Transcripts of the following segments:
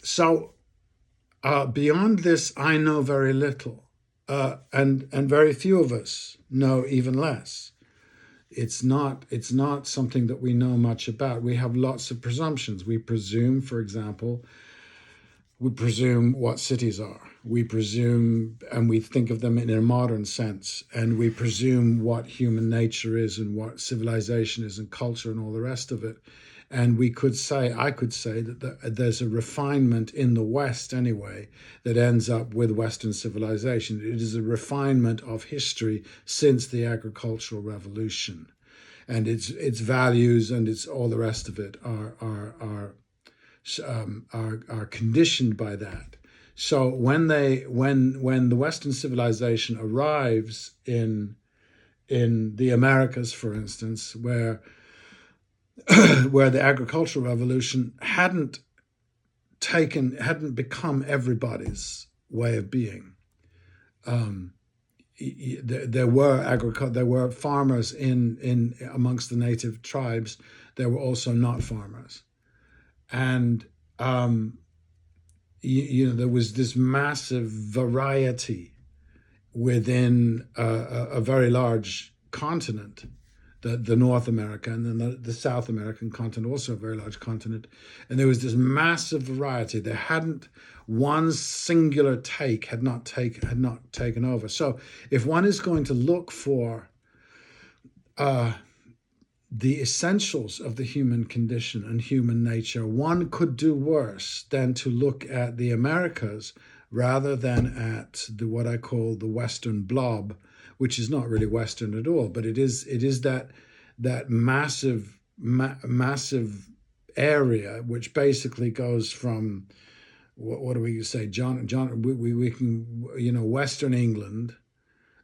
So beyond this, I know very little, and very few of us know even less. It's not something that we know much about. We have lots of presumptions. We presume, for example, we presume what cities are. We presume, and we think of them in a modern sense, and we presume what human nature is and what civilization is and culture and all the rest of it. And I could say that there's a refinement in the West anyway that ends up with Western civilization. It is a refinement of history since the agricultural revolution, and its values and its all the rest of it are conditioned by that. So when the Western civilization arrives in the Americas, for instance, where the agricultural revolution hadn't become everybody's way of being. Um, there were farmers in amongst the native tribes. There were also not farmers, and there was this massive variety within a very large continent, the North America, and then the South American continent, also a very large continent. And there was this massive variety. There hadn't one singular take had not taken over. So if one is going to look for uh, the essentials of the human condition and human nature, one could do worse than to look at the Americas rather than at what I call the Western blob, which is not really Western at all, but it is that massive area which basically goes from what do we say, John? We can, Western England,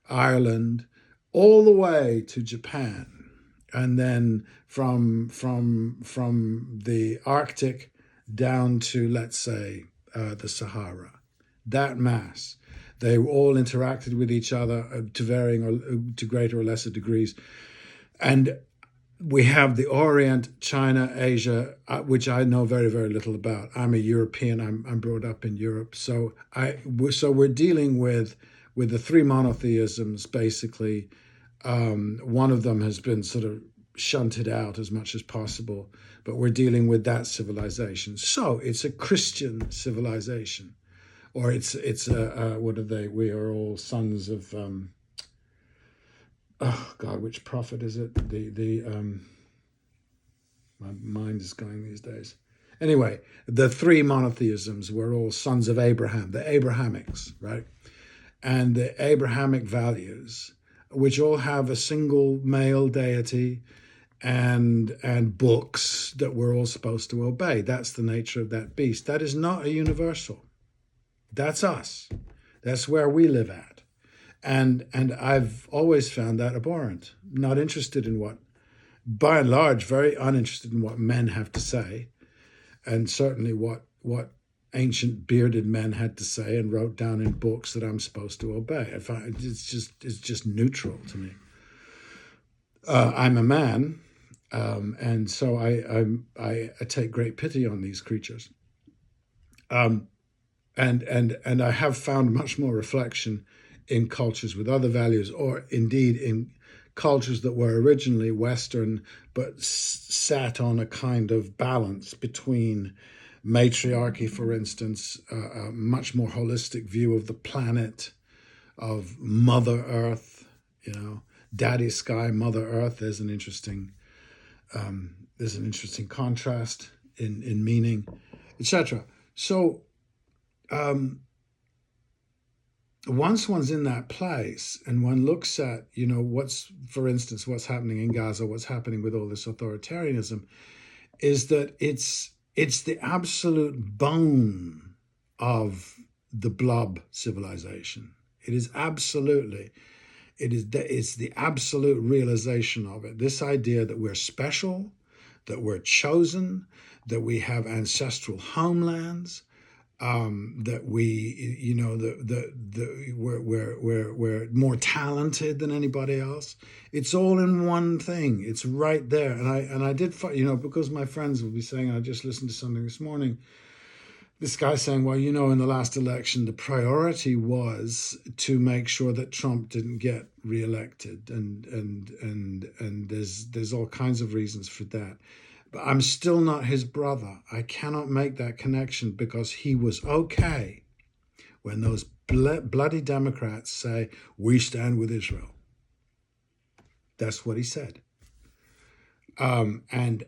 Ireland, all the way to Japan, and then from the Arctic down to, let's say, the Sahara. That mass, they all interacted with each other to varying or to greater or lesser degrees, and we have the Orient, China, Asia, which I know very, very little about. I'm a European. I'm brought up in Europe, so we're dealing with the three monotheisms basically. One of them has been sort of shunted out as much as possible, but we're dealing with that civilization. So it's a Christian civilization, or it's a what are they? We are all sons of oh God, which prophet is it? My mind is going these days. Anyway, the three monotheisms were all sons of Abraham, the Abrahamics, right? And the Abrahamic values, which all have a single male deity and books that we're all supposed to obey. That's the nature of that beast. That is not a universal. That's us. That's where we live at. And I've always found that abhorrent. Not interested in what, by and large, very uninterested in what men have to say, and certainly what ancient bearded men had to say and wrote down in books that I'm supposed to obey. I find it's just neutral to me. I'm a man, and so I take great pity on these creatures. Um, and I have found much more reflection in cultures with other values, or indeed in cultures that were originally Western but sat on a kind of balance between matriarchy, for instance, a much more holistic view of the planet, of Mother Earth, Daddy Sky, Mother Earth. There's an interesting contrast in meaning, etc. So once one's in that place and one looks at, for instance, what's happening in Gaza, what's happening with all this authoritarianism, is that it's the absolute bone of the blob civilization. It's the absolute realization of it. This idea that we're special, that we're chosen, that we have ancestral homelands, that we're more talented than anybody else. It's all in one thing. It's right there. And I did, because my friends will be saying, I just listened to something this morning this guy saying, well, in the last election, the priority was to make sure that Trump didn't get reelected, and there's all kinds of reasons for that. But I'm still not his brother. I cannot make that connection, because he was okay when those bloody Democrats say, we stand with Israel. That's what he said. And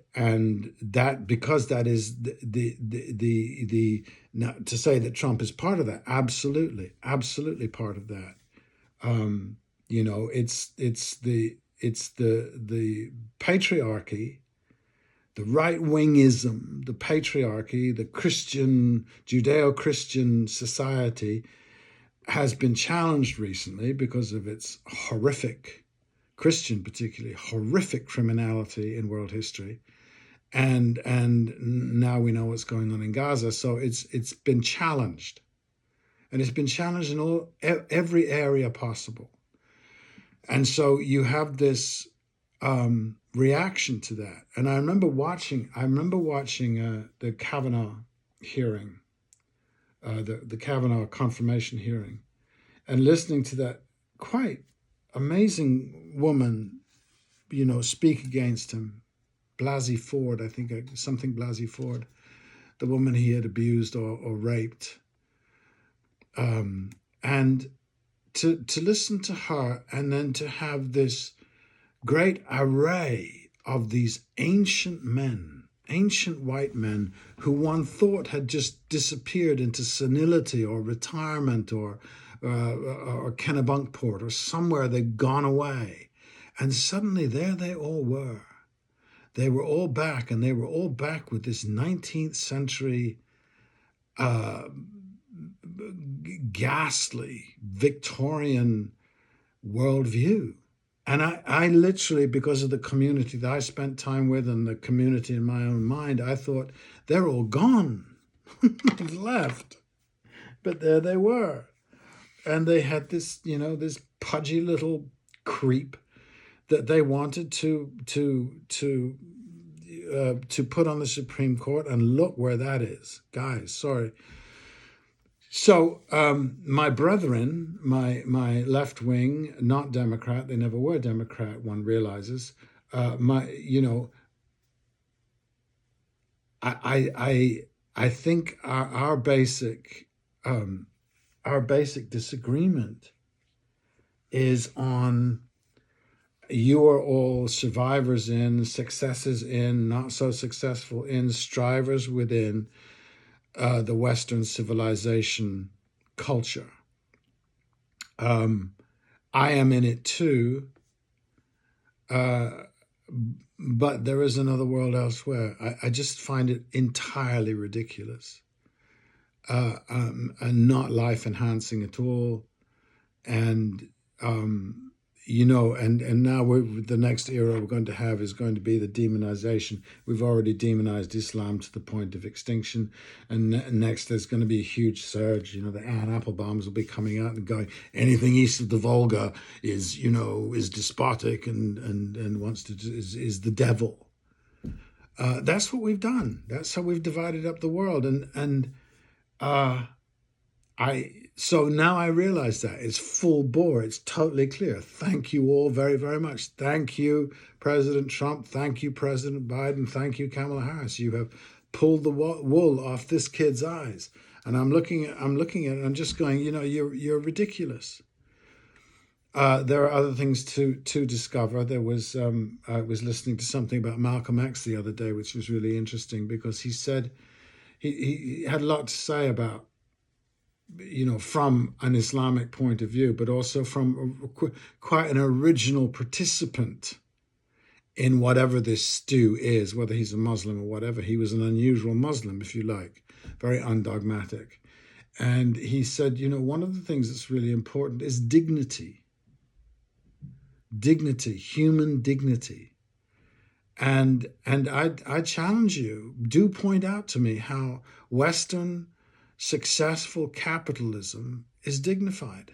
that, because that is the now, to say that Trump is part of that, absolutely part of that. It's the patriarchy, the right-wingism, the patriarchy, the Christian, Judeo-Christian society has been challenged recently because of its horrific, Christian particularly, horrific criminality in world history. And now we know what's going on in Gaza. So it's been challenged. And it's been challenged in every area possible. And so you have this reaction to that. And I remember watching the Kavanaugh hearing, the Kavanaugh confirmation hearing, and listening to that quite amazing woman, speak against him. Blasey Ford, I think, something Blasey Ford, the woman he had abused or raped. And to listen to her, and then to have this great array of these ancient white men who one thought had just disappeared into senility or retirement or Kennebunkport or somewhere, they'd gone away. And suddenly there they all were. They were all back, and they were all back with this 19th century ghastly Victorian worldview. And I literally, because of the community that I spent time with and the community in my own mind, I thought, they're all gone, left. But there they were. And they had this, this pudgy little creep that they wanted to put on the Supreme Court, and look where that is, guys. Sorry. So my brethren, my left wing, not Democrat, they never were Democrat, one realizes. I think our basic disagreement is on, you are all survivors in, successes in, not so successful in, strivers within the Western civilization culture. I am in it too, but there is another world elsewhere. I just find it entirely ridiculous, and not life-enhancing at all. And and now the next era we're going to have is going to be the demonization. We've already demonized Islam to the point of extinction, and next there's going to be a huge surge. The Anne Applebaums will be coming out and going, anything east of the Volga is despotic and wants to is the devil. That's what we've done. That's how we've divided up the world, So now I realize that it's full bore. It's totally clear. Thank you all very, very much. Thank you, President Trump. Thank you, President Biden. Thank you, Kamala Harris. You have pulled the wool off this kid's eyes. And I'm looking at it. I'm just going, you're ridiculous. There are other things to discover. There was I was listening to something about Malcolm X the other day, which was really interesting, because he said he had a lot to say about, from an Islamic point of view, but also from quite an original participant in whatever this stew is, whether he's a Muslim or whatever. He was an unusual Muslim, if you like, very undogmatic. And he said, one of the things that's really important is dignity, human dignity. And I challenge you, do point out to me how Western successful capitalism is dignified.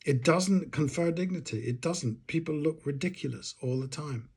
It doesn't confer dignity. It doesn't. People look ridiculous all the time.